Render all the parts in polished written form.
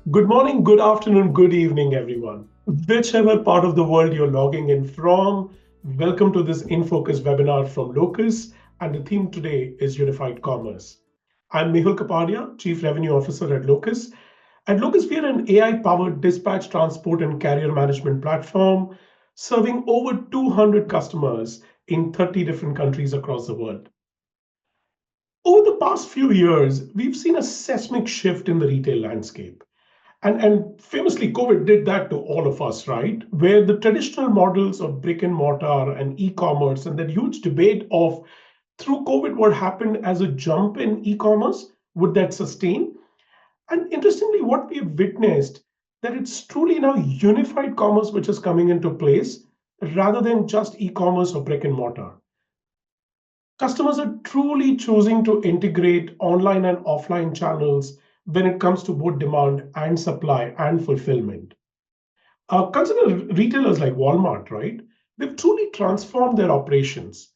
Good morning, good afternoon, good evening, everyone. Whichever part of the world you're logging in from, welcome to this InFocus webinar from Locus. And the theme today is Unified Commerce. I'm Mehul Kapadia, Chief Revenue Officer at Locus. At Locus, we are an AI-powered dispatch, transport, and carrier management platform serving over 200 customers in 30 different countries across the world. Over the past few years, we've seen a seismic shift in the retail landscape. And famously, COVID did that to all of us, right? Where the traditional models of brick and mortar and e-commerce and that huge debate of through COVID, what happened as a jump in e-commerce, would that sustain? And interestingly, what we have witnessed that it's truly now unified commerce which is coming into place rather than just e-commerce or brick and mortar. Customers are truly choosing to integrate online and offline channels when it comes to both demand and supply and fulfillment. Consider retailers like Walmart, right? They've truly transformed their operations.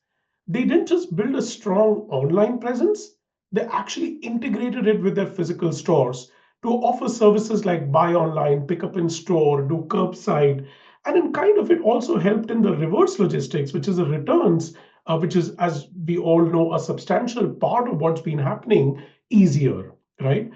They didn't just build a strong online presence, they actually integrated it with their physical stores to offer services like buy online, pick up in store, do curbside. And in kind of it also helped in the reverse logistics, which is the returns, which is, as we all know, a substantial part of what's been happening easier, right?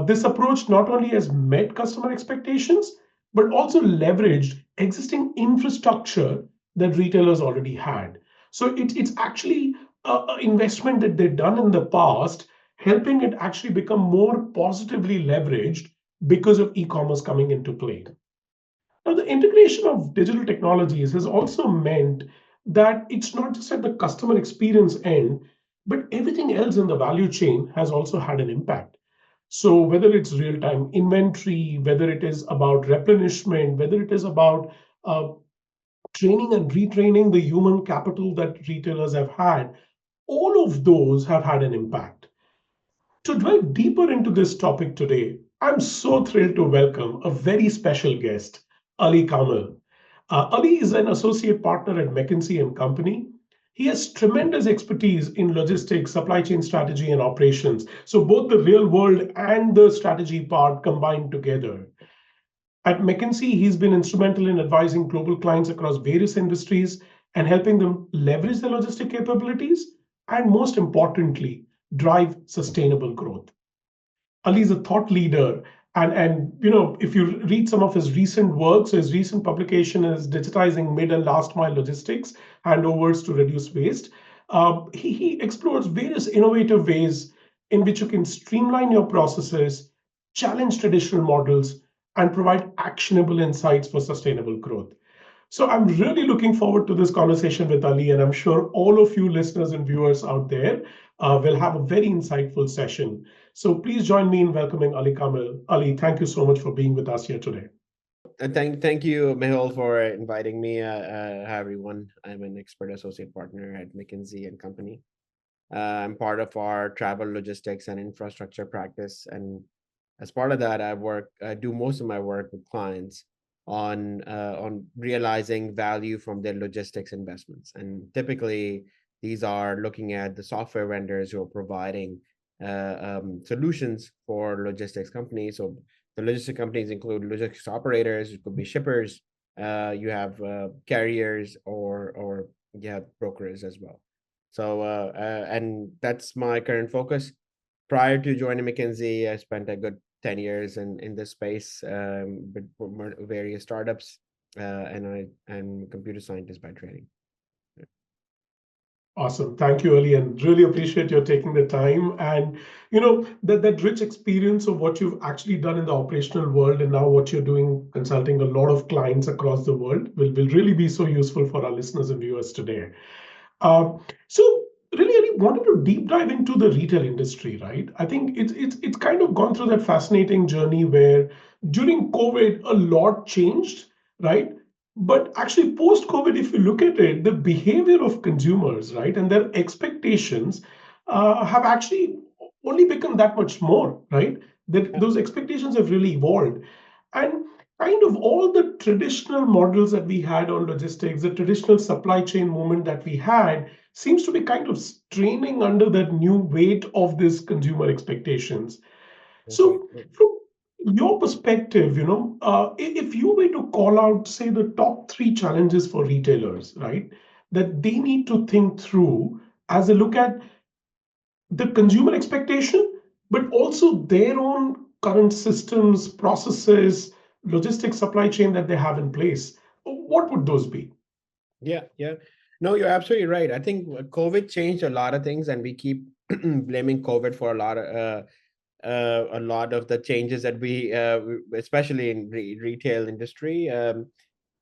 This approach not only has met customer expectations, but also leveraged existing infrastructure that retailers already had. So it's actually an investment that they've done in the past, helping it actually become more positively leveraged because of e-commerce coming into play. Now, the integration of digital technologies has also meant that it's not just at the customer experience end, but everything else in the value chain has also had an impact. So whether it's real-time inventory, whether it is about replenishment, whether it is about uh, training and retraining the human capital that retailers have had, all of those have had an impact. To delve deeper into this topic today, I'm so thrilled to welcome a very special guest, Ali Kamil. Ali is an associate partner at McKinsey and Company. He has tremendous expertise in logistics, supply chain strategy, and operations. So both the real world and the strategy part combined together. At McKinsey, he's been instrumental in advising global clients across various industries and helping them leverage their logistic capabilities and, most importantly, drive sustainable growth. Ali is a thought leader, and if you read some of his recent works, his recent publication is digitizing mid and last mile logistics handovers to reduce waste. He explores various innovative ways in which you can streamline your processes, challenge traditional models, and provide actionable insights for sustainable growth. So I'm really looking forward to this conversation with Ali, and I'm sure all of you listeners and viewers out there will have a very insightful session. So please join me in welcoming Ali Kamil. Ali, thank you so much for being with us here today. Thank you, Mehul, for inviting me. Hi, everyone. I'm an expert associate partner at McKinsey and Company. I'm part of our travel logistics and infrastructure practice, and as part of that, I do most of my work with clients on realizing value from their logistics investments. And typically, these are looking at the software vendors who are providing solutions for logistics companies. So the logistic companies include logistics operators, it could be shippers, you have carriers, or you have brokers as well. So and that's my current focus. Prior to joining McKinsey, I spent a good 10 years in this space with various startups, and I'm a computer scientist by training. Awesome. Thank you, Ali, and really appreciate your taking the time and that rich experience of what you've actually done in the operational world and now what you're doing consulting a lot of clients across the world will really be so useful for our listeners and viewers today. So really, I wanted to deep dive into the retail industry, right? I think it's kind of gone through that fascinating journey where during COVID a lot changed, right? But actually, post COVID, if you look at it, the behavior of consumers, right, and their expectations have actually only become that much more, right? That those expectations have really evolved. And kind of all the traditional models that we had on logistics, the traditional supply chain movement that we had, seems to be kind of straining under that new weight of this consumer expectations. That's right. So, from your perspective, if you were to call out, say, the top three challenges for retailers, right, that they need to think through as a look at the consumer expectation, but also their own current systems, processes, logistics, supply chain that they have in place, what would those be? Yeah, yeah. No, you're absolutely right. I think COVID changed a lot of things, and we keep blaming COVID for a lot of the changes that especially in retail industry.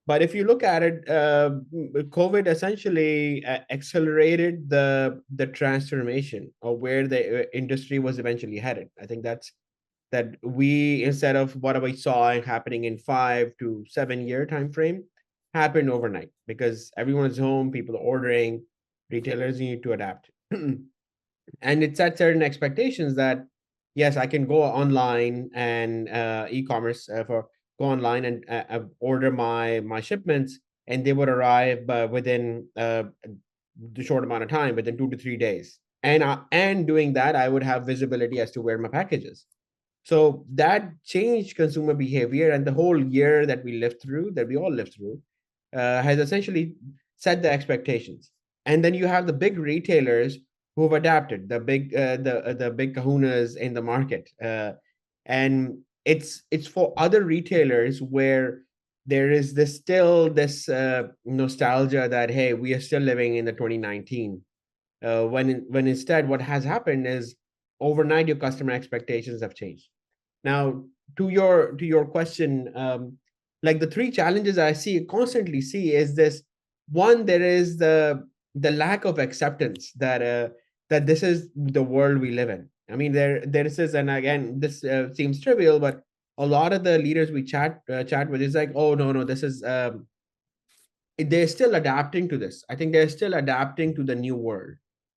But if you look at it, COVID essentially accelerated the transformation of where the industry was eventually headed. I think that we, instead of what we saw happening in 5 to 7 year time frame, happened overnight because everyone's home, people are ordering, retailers need to adapt. And it set certain expectations that yes, I can go online and e-commerce for go online and order my shipments, and they would arrive within the short amount of time, within 2 to 3 days. And doing that, I would have visibility as to where my package is. So that changed consumer behavior, and the whole year that we all lived through, has essentially set the expectations. And then you have the big retailers who have adapted, the big kahunas in the market, and it's for other retailers where there is this nostalgia that hey, we are still living in the 2019, when instead what has happened is overnight your customer expectations have changed. Now, to your question, like the three challenges I constantly see is this: one, there is the lack of acceptance that this is the world we live in. I mean, there is, and again, this seems trivial, but a lot of the leaders we chat with is like, oh no, this is they're still adapting to this. I think they're still adapting to the new world,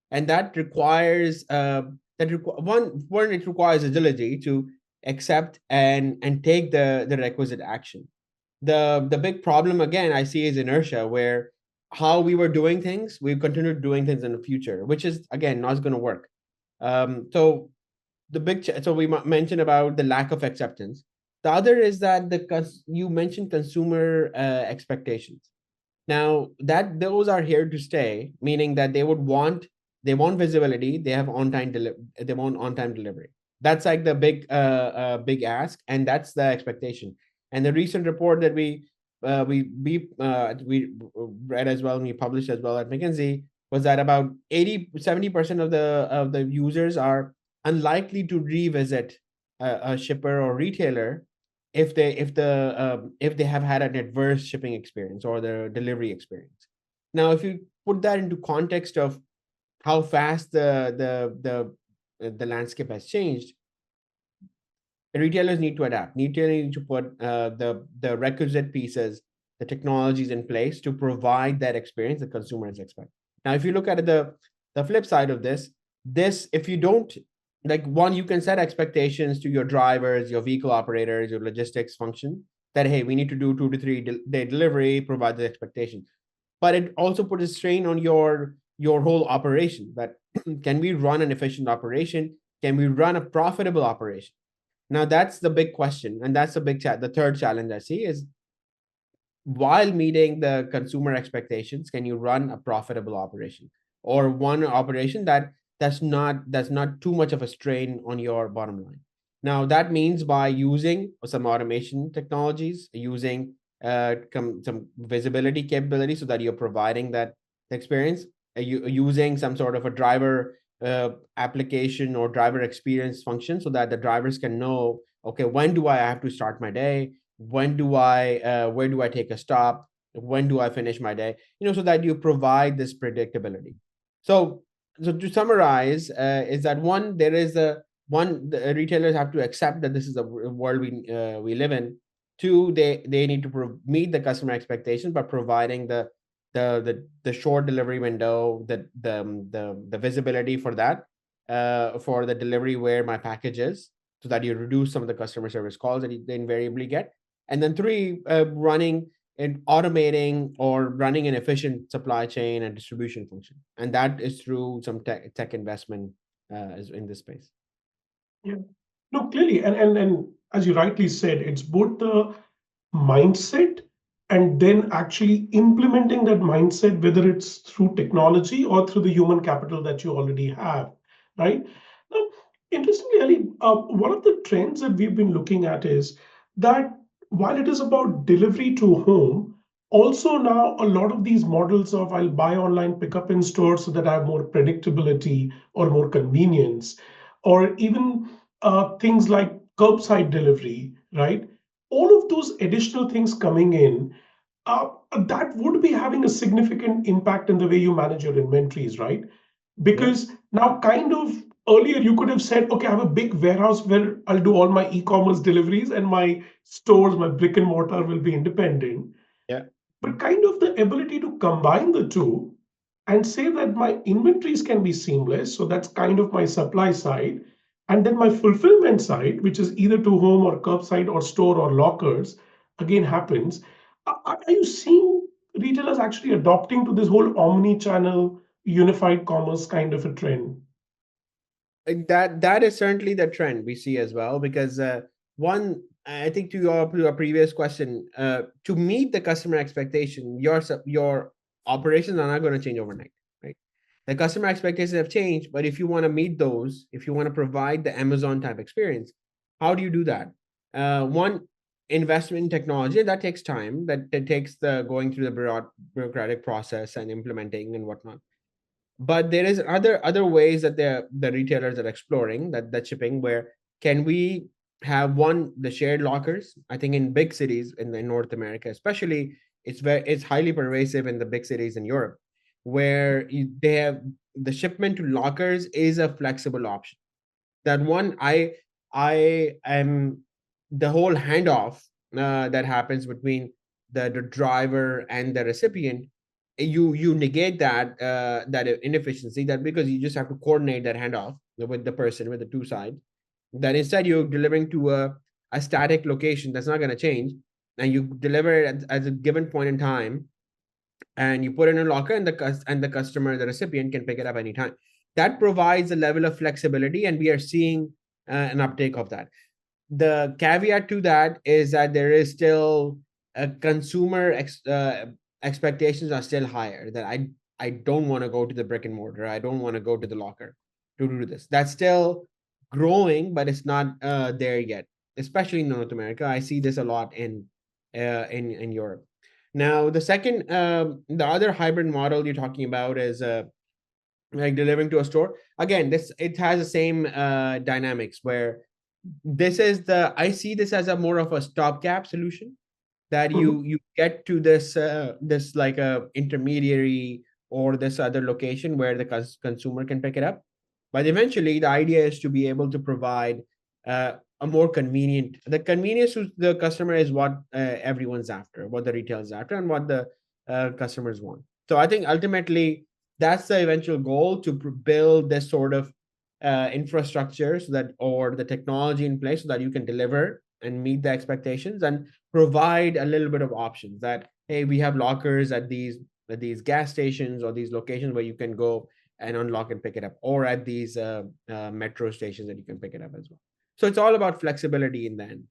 and that requires one, it requires agility to accept and take the requisite action. The big problem again I see is inertia, where how we were doing things, we continue doing things in the future, which is again not going to work. So so we mentioned about the lack of acceptance. The other is that you mentioned consumer expectations. Now that those are here to stay, meaning that they want visibility, they want on time delivery. That's like the big ask, and that's the expectation. And the recent report that we read as well, and we published as well at McKinsey, was that about 70% of the users are unlikely to revisit a shipper or retailer if they have had an adverse shipping experience or the delivery experience. Now, if you put that into context of how fast the landscape has changed, retailers need to adapt. Retailers need to put the requisite pieces, the technologies in place to provide that experience the consumers expect. Now, if you look at the flip side of this, if you don't, like, one, you can set expectations to your drivers, your vehicle operators, your logistics function, that hey, we need to do 2 to 3 day delivery, provide the expectation. But it also puts a strain on your whole operation. That can we run an efficient operation? Can we run a profitable operation? Now that's the big question, and that's the third challenge I see is, while meeting the consumer expectations, can you run a profitable operation, or one operation that's not too much of a strain on your bottom line? Now that means by using some automation technologies, using some visibility capability so that you're providing that experience, using some sort of a driver application or driver experience function so that the drivers can know, okay, when do I have to start my day, where do I take a stop, when do I finish my day, so that you provide this predictability. So to summarize, is that one, there is the retailers have to accept that this is the world we live in. Two, they need to meet the customer expectations by providing the short delivery window, the visibility for that, for the delivery where my package is, so that you reduce some of the customer service calls that they invariably get. And then three, running and automating or running an efficient supply chain and distribution function, and that is through some tech investment is in this space. Yeah. No, clearly, and as you rightly said, it's both the mindset and then actually implementing that mindset, whether it's through technology or through the human capital that you already have, right? Now, interestingly, Ali, one of the trends that we've been looking at is that while it is about delivery to home, also now a lot of these models of I'll buy online, pick up in store so that I have more predictability or more convenience, or even things like curbside delivery, right? All of those additional things coming in, uh, that would be having a significant impact in the way you manage your inventories, right? Yeah. Because now, kind of earlier, you could have said, okay, I have a big warehouse where I'll do all my e-commerce deliveries and my stores, my brick and mortar will be independent. Yeah. But kind of the ability to combine the two and say that my inventories can be seamless. So that's kind of my supply side. And then my fulfillment side, which is either to home or curbside or store or lockers, again happens. Are you seeing retailers actually adopting to this whole omni-channel unified commerce kind of a trend? That is certainly the trend we see as well, because one, I think to your previous question, to meet the customer expectation, your operations are not going to change overnight, right? The customer expectations have changed, but if you want to meet those, if you want to provide the Amazon type experience, how do you do that? One, investment in technology that takes time, that takes the going through the bureaucratic process and implementing and whatnot. But there is other ways that the retailers are exploring that shipping, where can we have one, the shared lockers. I think in big cities in North America especially, it's highly pervasive in the big cities in Europe, where they have the shipment to lockers is a flexible option. That one, I am the whole handoff that happens between the driver and the recipient. You negate that inefficiency, that because you just have to coordinate that handoff with the person, with the two sides, that instead you're delivering to a static location that's not going to change, and you deliver it at a given point in time, and you put it in a locker, and the customer, the recipient, can pick it up anytime. That provides a level of flexibility, and we are seeing an uptake of that. The caveat to that is that there is still a expectations are still higher, that I don't want to go to the brick and mortar, I don't want to go to the locker to do this. That's still growing, but it's not there yet, especially in North America. I see this a lot in Europe. Now, the other hybrid model you're talking about is like delivering to a store. Again, this it has the same dynamics, where I see this as a more of a stopgap solution, that Mhm. you get to this like a intermediary or this other location where the consumer can pick it up. But eventually the idea is to be able to provide a more convenient, the convenience to the customer is what everyone's after, what the retail is after, and what the customers want. So I think ultimately that's the eventual goal, to build this sort of infrastructure, so that, or the technology in place, so that you can deliver and meet the expectations, and provide a little bit of options, that hey, we have lockers at these gas stations or these locations where you can go and unlock and pick it up, or at these metro stations that you can pick it up as well. So it's all about flexibility in the end.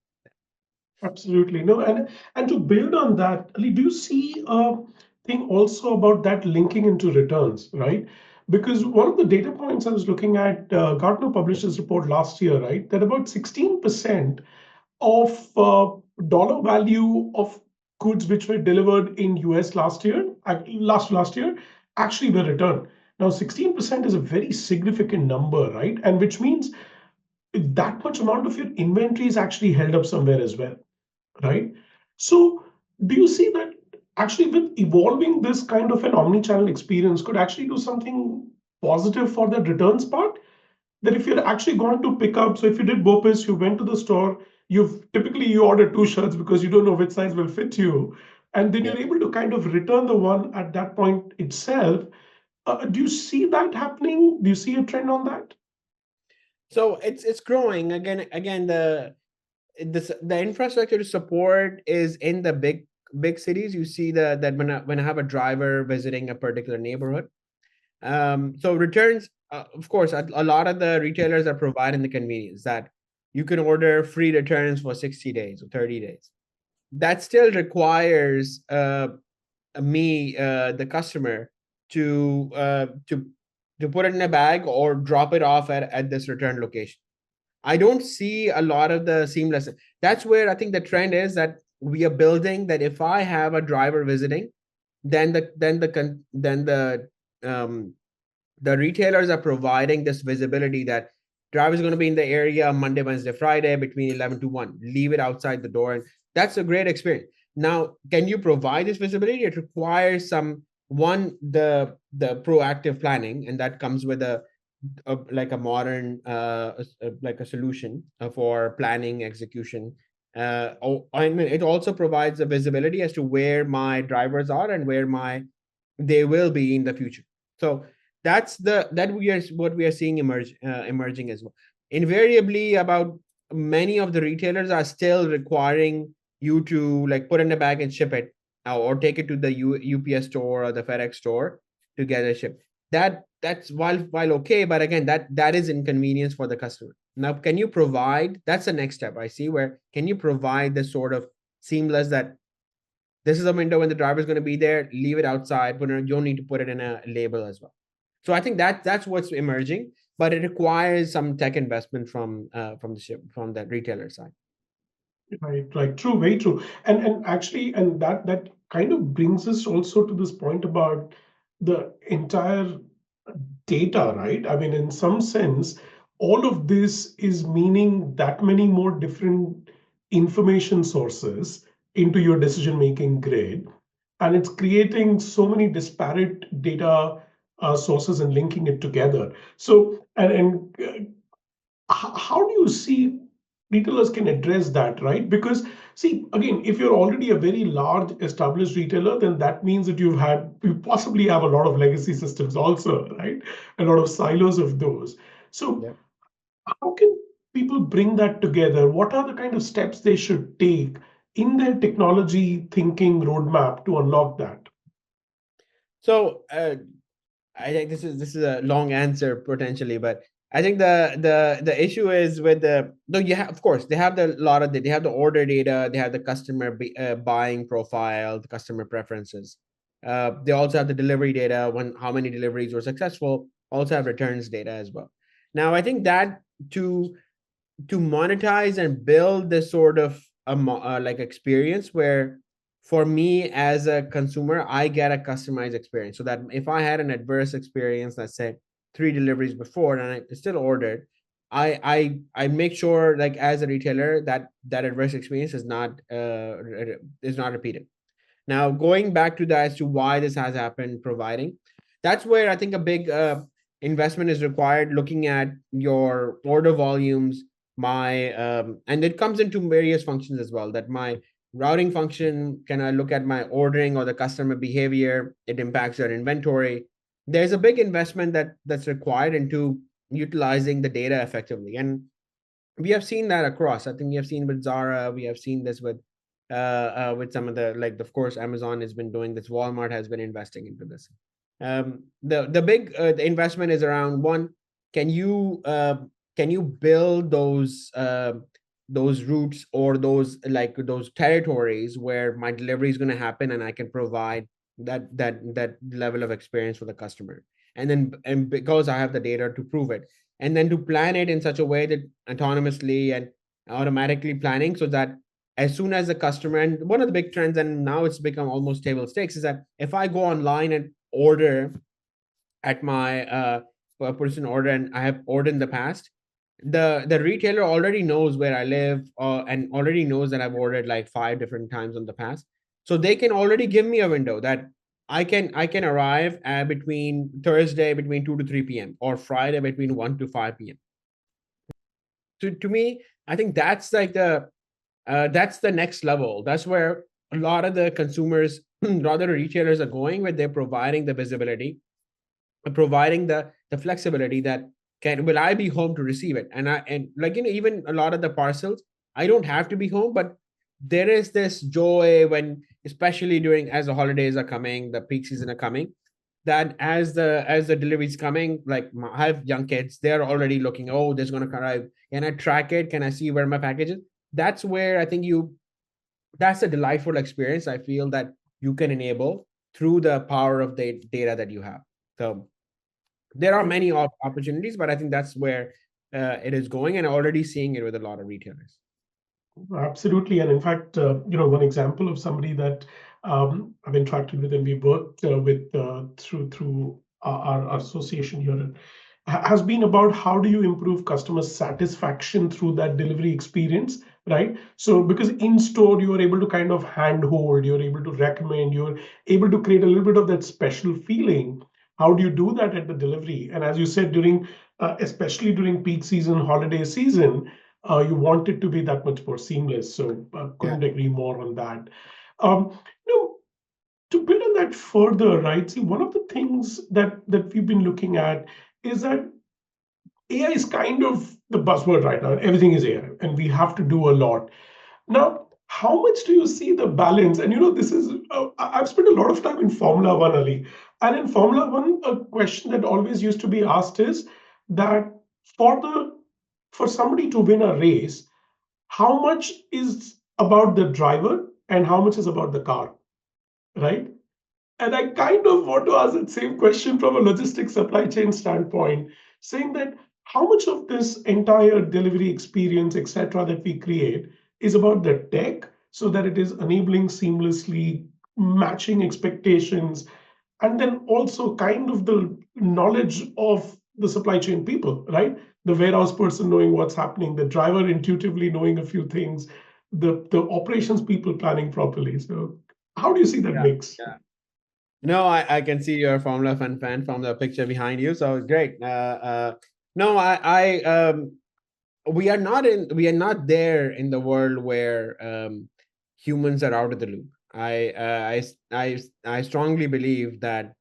Absolutely. No, and to build on that, Ali, do you see a thing also about that linking into returns, right? Because one of the data points I was looking at, Gartner published this report last year, right? That about 16% of dollar value of goods which were delivered in US last year, last year, actually were returned. Now, 16% is a very significant number, right? And which means that much amount of your inventory is actually held up somewhere as well, right? So, do you see that actually with evolving this kind of an omni-channel experience could actually do something positive for the returns part? That if you're actually going to pick up, so if you did BOPIS, you went to the store, you order two shirts because you don't know which size will fit you, and then Yeah. you're able to kind of return the one at that point itself. Do you see that happening? Do you see a trend on that? So it's growing again. The infrastructure to support is in the big cities. You see that when I have a driver visiting a particular neighborhood, so returns, of course, a lot of the retailers are providing the convenience, that you can order free returns for 60 days or 30 days. That still requires the customer, to put it in a bag or drop it off at this return location. I don't see a lot of the seamless. That's where I think the trend is, that we are building that if I have a driver visiting, then the retailers are providing this visibility that driver is going to be in the area Monday, Wednesday, Friday between 11 to 1. Leave it outside the door, and that's a great experience. Now, can you provide this visibility? It requires the proactive planning, and that comes with like a modern like a solution for planning execution. I mean, it also provides a visibility as to where my drivers are and where they will be in the future. So what we are seeing emerging as well. Invariably, about many of the retailers are still requiring you to like put in a bag and ship it, or take it to the UPS store or the FedEx store to get it shipped. That's while okay, but again, that is inconvenience for the customer. Now, can you provide? That's the next step I see. Where can you provide this sort of seamless, that this is a window when the driver is going to be there, leave it outside, but you don't need to put it in a label as well. So I think that's what's emerging, but it requires some tech investment from the retailer side. Right. True, very true. And actually, and that kind of brings us also to this point about the entire data, right? I mean, in some sense, all of this is meaning that many more different information sources into your decision-making grid, and it's creating so many disparate data sources and linking it together. So, how do you see retailers can address that, right? Because see, again, if you're already a very large established retailer, then that means that you possibly have a lot of legacy systems also, right? A lot of silos of those. So Yeah. how can people bring that together? What are the kind of steps they should take in their technology thinking roadmap to unlock that? So I think this is a long answer potentially, but I think the issue is with no, you have, of course, they have they have the order data, they have the customer buying profile, the customer preferences. They also have the delivery data, when how many deliveries were successful. Also have returns data as well. Now, I think that to monetize and build this sort of like experience where, for me as a consumer, I get a customized experience, so that if I had an adverse experience, let's say 3 deliveries before, and I still ordered, I make sure, like as a retailer, that adverse experience is not repeated. Now, going back to that as to why this has happened, providing, that's where I think a big investment is required, looking at your order volumes, and it comes into various functions as well. That my routing function, can I look at my ordering or the customer behavior? It impacts your inventory. There's a big investment that's required into utilizing the data effectively, and we have seen that across. I think we have seen with Zara, we have seen this with some of the, like, of course, Amazon has been doing this, Walmart has been investing into this. The big the investment is around, one, can you build those routes, or those territories where my delivery is going to happen, and I can provide that level of experience for the customer, and because I have the data to prove it, and then to plan it in such a way that autonomously and automatically planning, so that as soon as the customer, and one of the big trends, and now it's become almost table stakes, is that if I go online and order at my person order, and I have ordered in the past, the retailer already knows where I live, and already knows that I've ordered like 5 different times in the past, so they can already give me a window that I can arrive between Thursday between 2 to 3 p.m. or Friday between 1 to 5 p.m. To me, I think that's the next level. That's where a lot of the consumers, rather retailers, are going, where they're providing the visibility, providing the flexibility, that will I be home to receive it? And like, even a lot of the parcels, I don't have to be home, but there is this joy when, especially during, as the holidays are coming, the peak season are coming, that as the delivery is coming, like I have young kids, they're already looking, oh, there's going to arrive. Can I track it? Can I see where my package is? That's where I think that's a delightful experience I feel that you can enable through the power of the data that you have. So there are many opportunities, but I think that's where it is going, and already seeing it with a lot of retailers. Absolutely. And in fact, one example of somebody that I've interacted with and we worked with through our association here has been about how do you improve customer satisfaction through that delivery experience, right? So because in store you are able to kind of handhold, you're able to recommend, you're able to create a little bit of that special feeling. How do you do that at the delivery? And as you said, especially during peak season, holiday season, you want it to be that much more seamless. So Yeah. couldn't agree more on that. Um, you know, to build on that further, right? See, one of the things that we've been looking at is that AI is kind of the buzzword right now. Everything is AI, and we have to do a lot. Now, how much do you see the balance? And this is I've spent a lot of time in Formula One, Ali, and in Formula One, a question that always used to be asked is that for the for somebody to win a race, how much is about the driver and how much is about the car, right? And I kind of want to ask that same question from a logistics supply chain standpoint, saying that how much of this entire delivery experience, etc., that we create is about the tech so that it is enabling seamlessly matching expectations, and then also kind of the knowledge of the supply chain people, right? The warehouse person knowing what's happening, the driver intuitively knowing a few things, the operations people planning properly. So how do you see that Yeah. mix? Yeah. No, I can see your Formula Fun fan from the picture behind you. So great. No, we are not there in the world where humans are out of the loop. I strongly believe that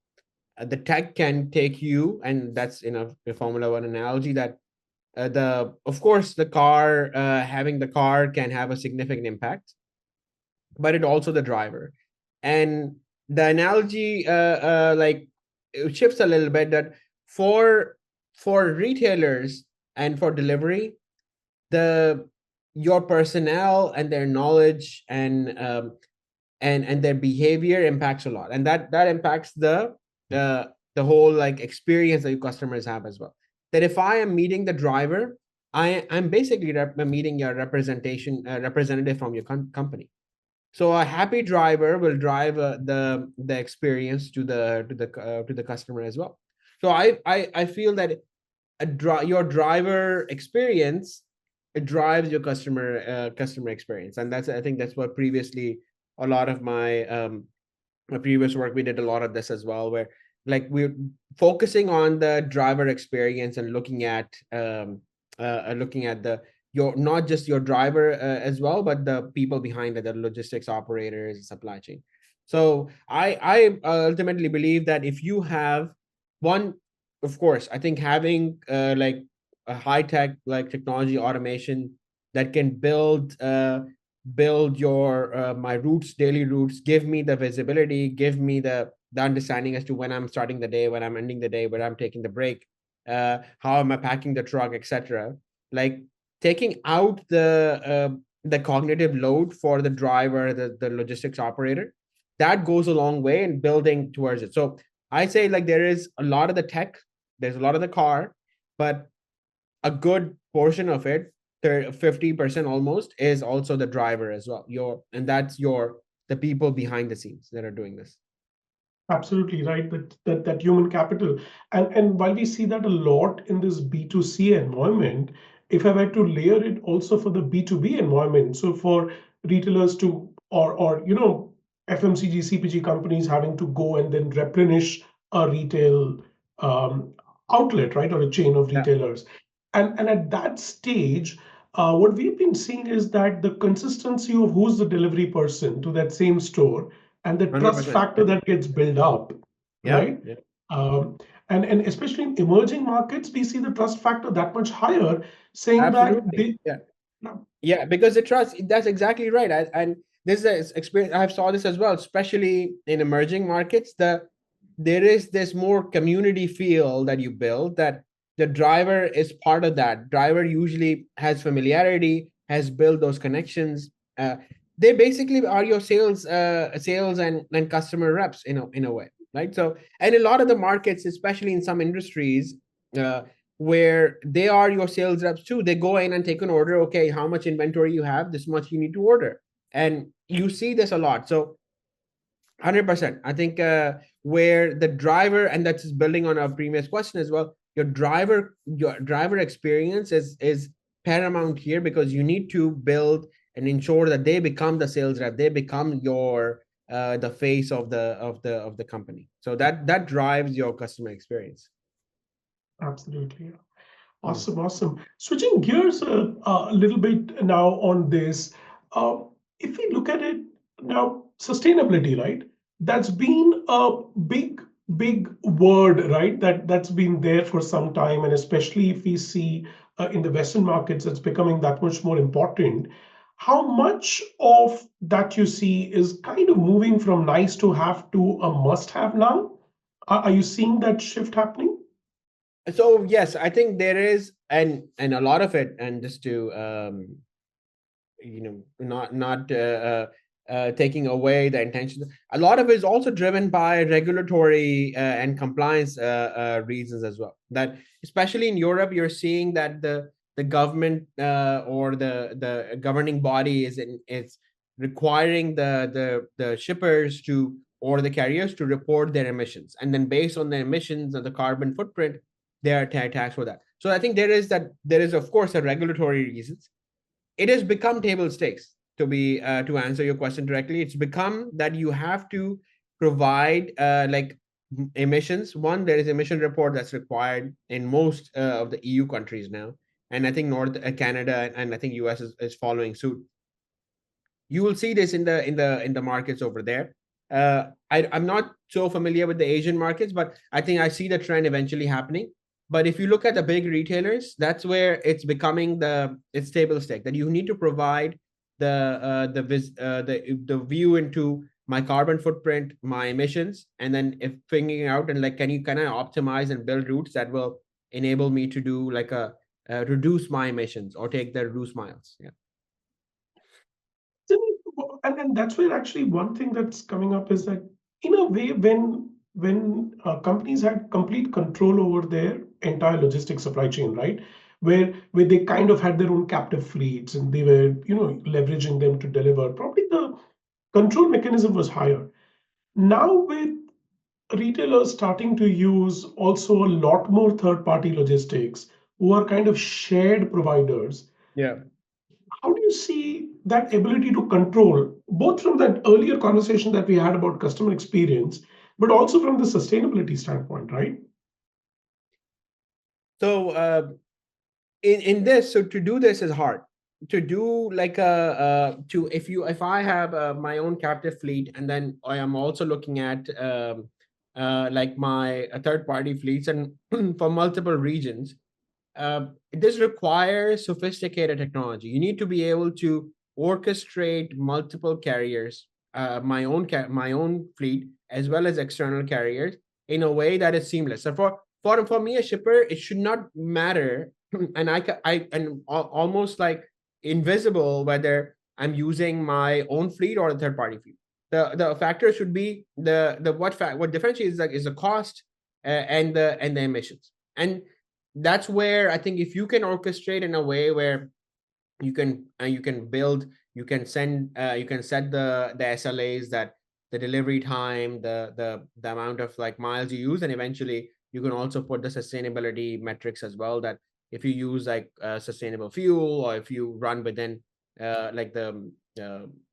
the tech can take you, and that's in a Formula One analogy, that the of course the car having the car can have a significant impact, but it also the driver. And the analogy like it shifts a little bit, that for retailers and for delivery, the your personnel and their knowledge and their behavior impacts a lot, and that impacts the whole like experience that your customers have as well. That if I am meeting the driver, I'm basically meeting your representative from your company. So a happy driver will drive the experience to the customer as well. So I feel that your driver experience, it drives your customer experience, and that's, I think that's what previously a lot of my previous work, we did a lot of this as well, where like we're focusing on the driver experience and looking at the your not just your driver as well, but the people behind it, the logistics operators, supply chain. So I ultimately believe that if you have one, of course, I think having like a high tech like technology automation that can build your my routes, daily routes, give me the visibility, give me the understanding as to when I'm starting the day, when I'm ending the day, where I'm taking the break, how am I packing the truck, etc. Like taking out the cognitive load for the driver, the logistics operator, that goes a long way in building towards it. So I say like there is a lot of the tech, there's a lot of the car, but a good portion of it, 50% almost, is also the driver as well. And that's the people behind the scenes that are doing this. Absolutely right. That human capital, and while we see that a lot in this B2C environment, if I were to layer it also for the B2B environment, so for retailers to or FMCG CPG companies having to go and then replenish a retail um, outlet, right, or a chain of Yeah, retailers, and at that stage. What we've been seeing is that the consistency of who's the delivery person to that same store and the trust 100%. factor that gets built up, Yeah, right? yeah, Um, and especially in emerging markets, we see the trust factor that much higher, saying that absolutely. they. Yeah. Yeah, because the trust, that's exactly right. And this is experience, I have saw this as well, especially in emerging markets. there is this more community feel that you build, that the driver is part of that. Driver usually has familiarity, has built those connections. They basically are your sales and customer reps in a way, right? So, and a lot of the markets, especially in some industries, uh, where they are your sales reps too, they go in and take an order. Okay, how much inventory you have? This much you need to order, and you see this a lot. So 100%. I think where the driver, and that's building on our previous question as well, your driver experience is paramount here, because you need to build and ensure that they become the sales rep, they become your the face of the company. So that drives your customer experience. Absolutely. Mm. Awesome, awesome. Switching gears a little bit now on this, uh, if we look at it now, sustainability, right? That's been a big, big word, right? That's been there for some time, and especially if we see in the Western markets, it's becoming that much more important. How much of that you see is kind of moving from nice to have to a must have now? Are you seeing that shift happening? So yes, I think there is, and a lot of it, and just to not taking away the intention, a lot of it is also driven by regulatory and compliance reasons as well. That especially in Europe, you're seeing that the government or the governing body is requiring the shippers to, or the carriers to, report their emissions, and then based on the emissions and the carbon footprint, they are taxed for that. So I think there is of course a regulatory reasons. It has become table stakes, to answer your question directly. It's become that you have to provide emissions. One, there is emission report that's required in most of the EU countries now, and I think North Canada and I think US is following suit. You will see this in the markets over there. I'm not so familiar with the Asian markets, but I think I see the trend eventually happening. But if you look at the big retailers, that's where it's becoming it's table stake, that you need to provide the view into my carbon footprint, my emissions, and then if figuring out, and like, can I optimize and build routes that will enable me to do like a reduce my emissions or take the reduce miles. Yeah. And that's where actually one thing that's coming up is that in a way, when companies had complete control over their entire logistics supply chain, right, where they kind of had their own captive fleets and they were leveraging them to deliver, probably the control mechanism was higher. Now with retailers starting to use also a lot more third party logistics who are kind of shared providers, Yeah. how do you see that ability to control, both from that earlier conversation that we had about customer experience, but also from the sustainability standpoint, right? So in this, so to do this is hard. To do like to if I have my own captive fleet, and then I am also looking at like my third party fleets, and for multiple regions, this requires sophisticated technology. You need to be able to orchestrate multiple carriers, my own fleet, as well as external carriers, in a way that is seamless. So for me, a shipper, it should not matter, and almost like invisible whether I'm using my own fleet or a third party fleet. The factor should be what differentiates is the cost and the emissions. And that's where I think if you can orchestrate in a way where you can build, you can set the SLAs, that the delivery time, the amount of like miles you use, and eventually you can also put the sustainability metrics as well, that if you use like sustainable fuel, or if you run within like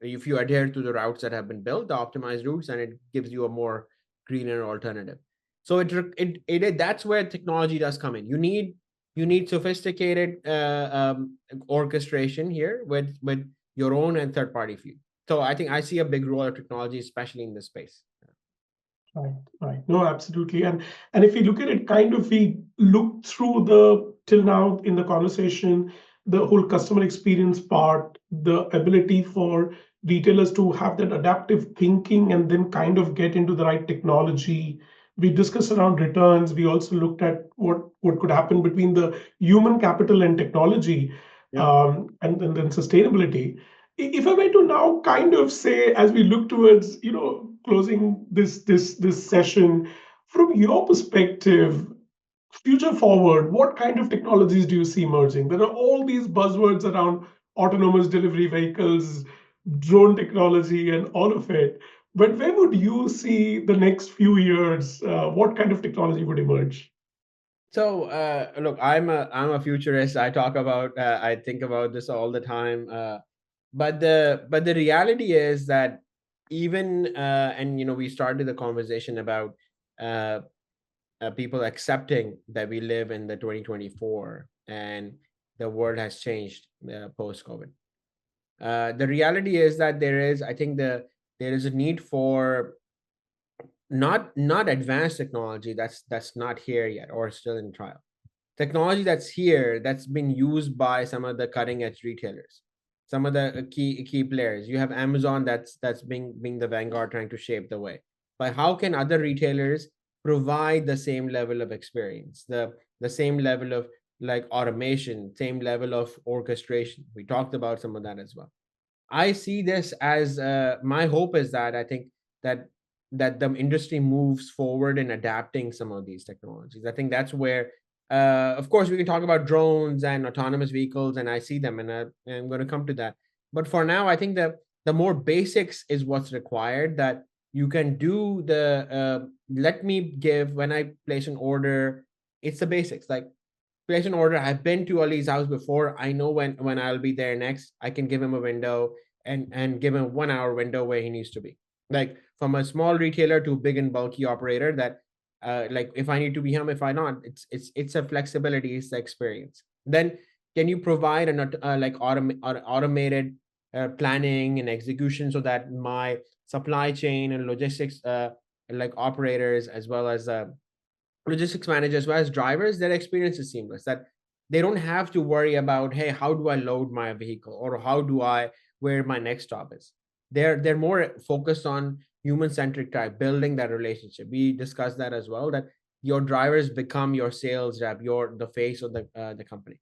if you adhere to the routes that have been built, the optimized routes, and it gives you a more greener alternative. So that's where technology does come in. You need sophisticated orchestration here with your own and third party fleet. So I think I see a big role of technology, especially in this space. Right, right. No, absolutely. And if we look at it, kind of we look through the till now in the conversation, the whole customer experience part, the ability for retailers to have that adaptive thinking and then kind of get into the right technology We discussed around returns. We also looked at what could happen between the human capital and technology, Yeah. and then sustainability. If I were to now kind of say, as we look towards, closing this session, from your perspective, future forward, what kind of technologies do you see emerging? There are all these buzzwords around autonomous delivery vehicles, drone technology, and all of it. But where would you see the next few years? What kind of technology would emerge? So look, I'm a futurist. I think about this all the time. But the reality is that even and we started the conversation about uh, people accepting that we live in the 2024 and the world has changed post COVID. The reality is that I think there is a need for not advanced technology that's not here yet or still in trial. Technology that's here that's been used by some of the cutting edge retailers, some of the key players. You have Amazon that's being the vanguard trying to shape the way. But how can other retailers provide the same level of experience, the same level of like automation, same level of orchestration? We talked about some of that as well. I see this as my hope is that I think that the industry moves forward in adapting some of these technologies. I think that's where, of course, we can talk about drones and autonomous vehicles, and I see them, and I'm going to come to that. But for now, I think that the more basics is what's required. That you can do the let me give when I place an order. It's the basics like place an order. I've been to Ali's house before. I know when I'll be there next. I can give him a window and give him 1 hour window where he needs to be. Like from a small retailer to big and bulky operator that like if I need to be home, if I not, it's a flexibility, it's the experience. Then can you provide an like automated planning and execution so that my supply chain and logistics like operators as well as logistics managers as well as drivers, their experience is seamless, that they don't have to worry about, hey, how do I load my vehicle or how do I where my next stop is. They're more focused on human centric type building that relationship. We discussed that as well, that your drivers become your sales rep, your the face of the company.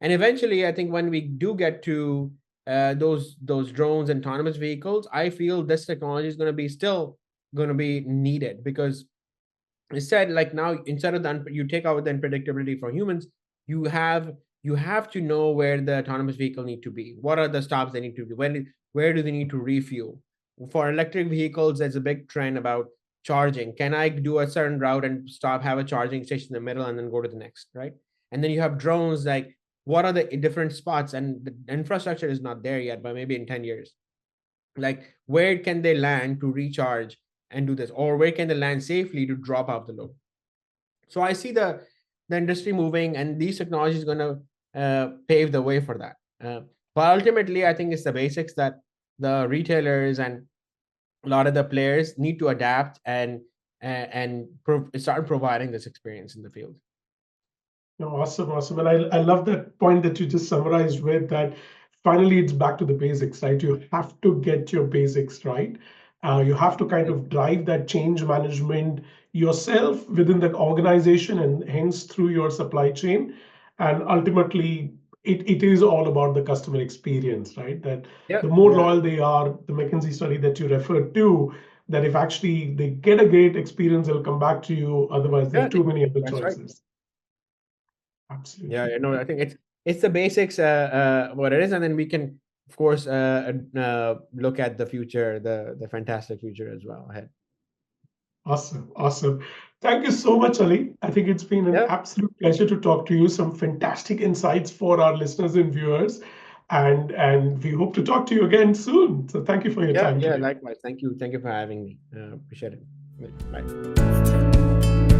And eventually I think when we do get to those drones and autonomous vehicles, I feel this technology is going to be still going to be needed because instead like now instead of you take out the unpredictability for humans, you have you have to know where the autonomous vehicle need to be, what are the stops they need to do, where do they need to refuel. For electric vehicles there's a big trend about charging. Can I do a certain route and stop, have a charging station in the middle and then go to the next, right? And then you have drones, like what are the different spots, and the infrastructure is not there yet, but maybe in 10 years, like where can they land to recharge and do this, or where can they land safely to drop off the load. So I see the industry moving, and these technologies going to pave the way for that. But ultimately I think it's the basics that the retailers and a lot of the players need to adapt and start providing this experience in the field. No, awesome, awesome. And I love that point that you just summarized with that. Finally, it's back to the basics, right? You have to get your basics right. You have to kind of drive that change management yourself within that organization and hence through your supply chain. And ultimately, it is all about the customer experience, right? That Yeah, the more yeah, loyal they are, the McKinsey study that you referred to, that if actually they get a great experience, they'll come back to you. Otherwise, there yeah, are too many other that's right. choices. Yeah, Absolutely. I think it's the basics what it is, and then we can of course look at the future, the fantastic future as well ahead. Awesome. Awesome. Thank you so much, Ali. I think it's been an Yeah, absolute pleasure to talk to you. Some fantastic insights for our listeners and viewers. And we hope to talk to you again soon. So thank you for your yeah, time yeah, today. likewise. Thank you for having me. Appreciate it. Bye.